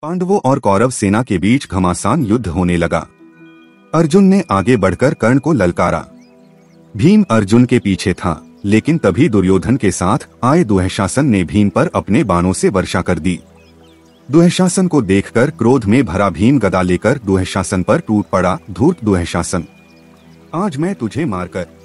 पांडवों और कौरव सेना के बीच घमासान युद्ध होने लगा। अर्जुन ने आगे बढ़कर कर्ण को ललकारा। भीम अर्जुन के पीछे था, लेकिन तभी दुर्योधन के साथ आए दुःशासन ने भीम पर अपने बाणों से वर्षा कर दी। दुःशासन को देखकर क्रोध में भरा भीम गदा लेकर दुःशासन पर टूट पड़ा। धूर्त दुःशासन, आज मैं तुझे मारकर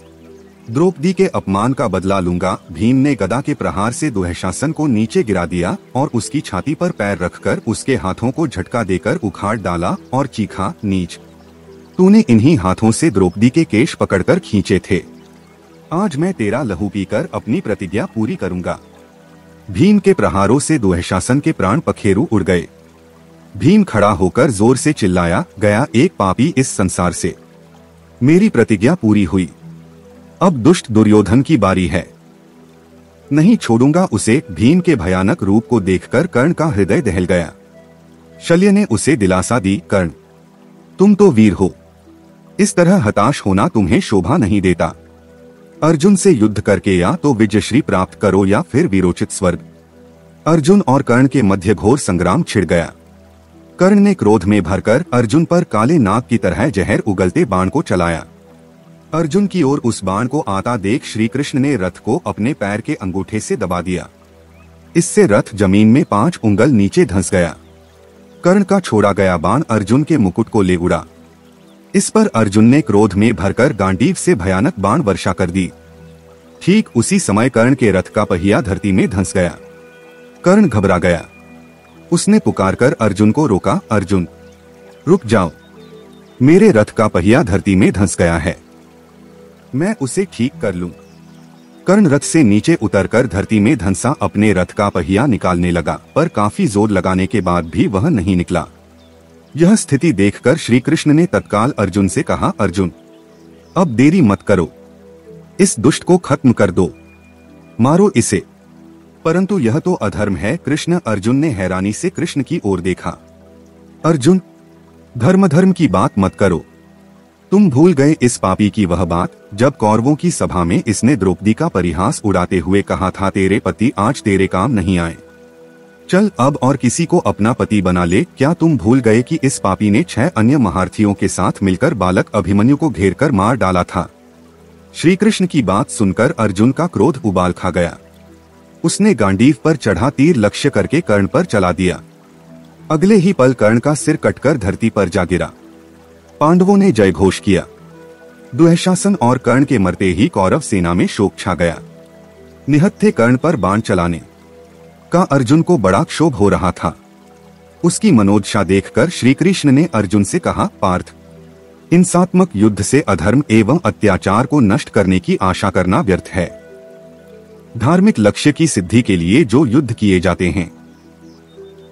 द्रौपदी के अपमान का बदला लूंगा। भीम ने गदा के प्रहार से दुःशासन को नीचे गिरा दिया और उसकी छाती पर पैर रखकर उसके हाथों को झटका देकर उखाड़ डाला और चीखा, नीच, तूने इन्हीं हाथों से द्रौपदी के केश पकड़कर खींचे थे। आज मैं तेरा लहू पीकर अपनी प्रतिज्ञा पूरी करूंगा। भीम के प्रहारों से दुःशासन के प्राण पखेरु उड़ गए। भीम खड़ा होकर जोर से चिल्लाया, गया एक पापी इस संसार से। मेरी प्रतिज्ञा पूरी हुई। अब दुष्ट दुर्योधन की बारी है, नहीं छोड़ूंगा उसे। भीम के भयानक रूप को देखकर कर्ण का हृदय दहल गया। शल्य ने उसे दिलासा दी, कर्ण, तुम तो वीर हो, इस तरह हताश होना तुम्हें शोभा नहीं देता। अर्जुन से युद्ध करके या तो विजयश्री प्राप्त करो या फिर वीरोचित स्वर्ग। अर्जुन और कर्ण के मध्य घोर संग्राम छिड़ गया। कर्ण ने क्रोध में भरकर अर्जुन पर काले नाग की तरह जहर उगलते बाण को चलाया। अर्जुन की ओर उस बाण को आता देख श्री कृष्ण ने रथ को अपने पैर के अंगूठे से दबा दिया। इससे रथ जमीन में 5 उंगल नीचे धंस गया। कर्ण का छोड़ा गया बाण अर्जुन के मुकुट को ले उड़ा। इस पर अर्जुन ने क्रोध में भरकर गांडीव से भयानक बाण वर्षा कर दी। ठीक उसी समय कर्ण के रथ का पहिया धरती में धंस गया। कर्ण घबरा गया। उसने पुकारकर अर्जुन को रोका, अर्जुन, रुक जाओ, मेरे रथ का पहिया धरती में धंस गया है, मैं उसे ठीक कर लूं। कर्ण रथ से नीचे उतरकर धरती में धंसा अपने रथ का पहिया निकालने लगा, पर काफी जोर लगाने के बाद भी वह नहीं निकला। यह स्थिति देखकर श्री कृष्ण ने तत्काल अर्जुन से कहा, अर्जुन, अब देरी मत करो, इस दुष्ट को खत्म कर दो, मारो इसे। परंतु यह तो अधर्म है कृष्ण। अर्जुन ने हैरानी से कृष्ण की ओर देखा। अर्जुन, धर्म की बात मत करो। तुम भूल गए इस पापी की वह बात जब कौरवों की सभा में इसने द्रौपदी का परिहास उड़ाते हुए कहा था, तेरे पति आज तेरे काम नहीं आए, चल अब और किसी को अपना पति बना ले। क्या तुम भूल गए कि इस पापी ने 6 अन्य महारथियों के साथ मिलकर बालक अभिमन्यु को घेरकर मार डाला था। श्री कृष्ण की बात सुनकर अर्जुन का क्रोध उबाल खा गया। उसने गांडीव पर चढ़ा तीर लक्ष्य करके कर्ण पर चला दिया। अगले ही पल कर्ण का सिर कटकर धरती पर जा गिरा। पांडवों ने जय घोष किया। दुःशासन और कर्ण के मरते ही कौरव सेना में शोक छा गया। निहत्थे कर्ण पर बाण चलाने का अर्जुन को बड़ा क्षोभ हो रहा था। उसकी मनोदशा देखकर श्री कृष्ण ने अर्जुन से कहा, पार्थ, हिंसात्मक युद्ध से अधर्म एवं अत्याचार को नष्ट करने की आशा करना व्यर्थ है। धार्मिक लक्ष्य की सिद्धि के लिए जो युद्ध किए जाते हैं,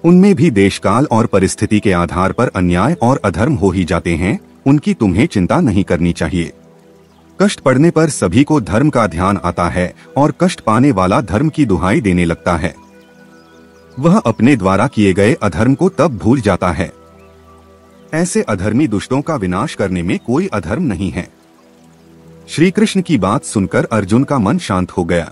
उनमें भी देशकाल और परिस्थिति के आधार पर अन्याय और अधर्म हो ही जाते हैं। उनकी तुम्हें चिंता नहीं करनी चाहिए। कष्ट पड़ने पर सभी को धर्म का ध्यान आता है और कष्ट पाने वाला धर्म की दुहाई देने लगता है। वह अपने द्वारा किए गए अधर्म को तब भूल जाता है। ऐसे अधर्मी दुष्टों का विनाश करने में कोई अधर्म नहीं है। श्री कृष्ण की बात सुनकर अर्जुन का मन शांत हो गया।